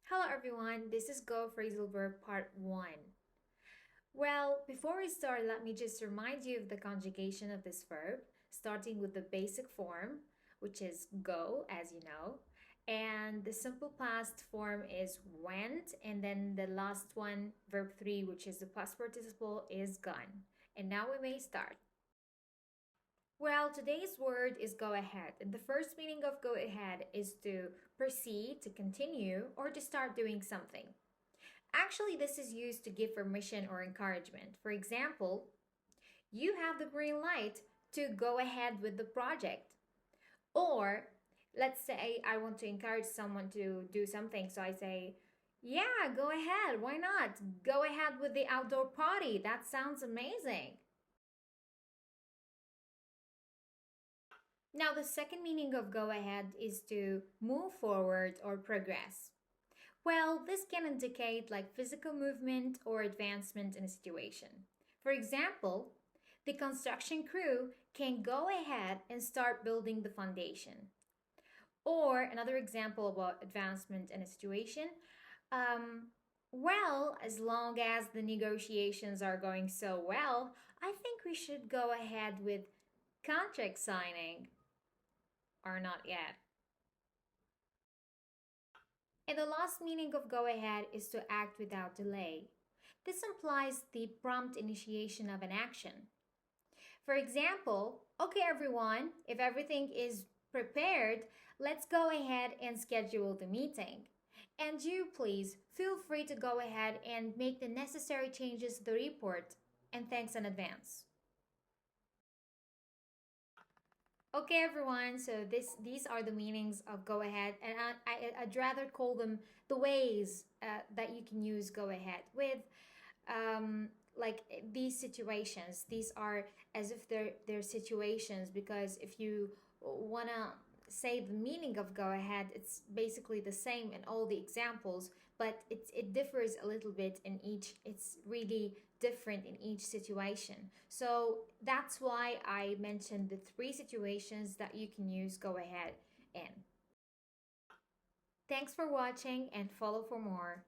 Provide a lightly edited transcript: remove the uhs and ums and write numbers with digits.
Hello everyone, this is Go Phrasal Verb Part 1. Well, before we start, let me just remind you of the conjugation of this verb, starting with the basic form, which is go, as you know. And the simple past form is went, and then the last one, verb 3, which is the past participle, is gone. And now we may start. Well, today's word is go ahead, and the first meaning of go ahead is to proceed, to continue, or to start doing something. Actually, this is used to give permission or encouragement. For example, you have the green light to go ahead with the project. Or let's say I want to encourage someone to do something, so I say, yeah, go ahead, why not? Go ahead with the outdoor party, that sounds amazing. Now, the second meaning of go ahead is to move forward or progress. Well, this can indicate like physical movement or advancement in a situation. For example, the construction crew can go ahead and start building the foundation. Or another example about advancement in a situation, well, as long as the negotiations are going so well, I think we should go ahead with contract signing, or not yet. And the last meaning of go ahead is to act without delay. This implies the prompt initiation of an action. For example, okay, everyone, if everything is prepared, let's go ahead and schedule the meeting. And you, please, feel free to go ahead and make the necessary changes to the report. And thanks in advance. Okay, everyone. So these are the meanings of go ahead, and I'd rather call them the ways that you can use go ahead with, like these situations. These are as if they're situations, because if you wanna say the meaning of go ahead, it's basically the same in all the examples, but it differs a little bit in each. It's really different in each situation. So that's why I mentioned the three situations that you can use go ahead in. Thanks for watching and follow for more.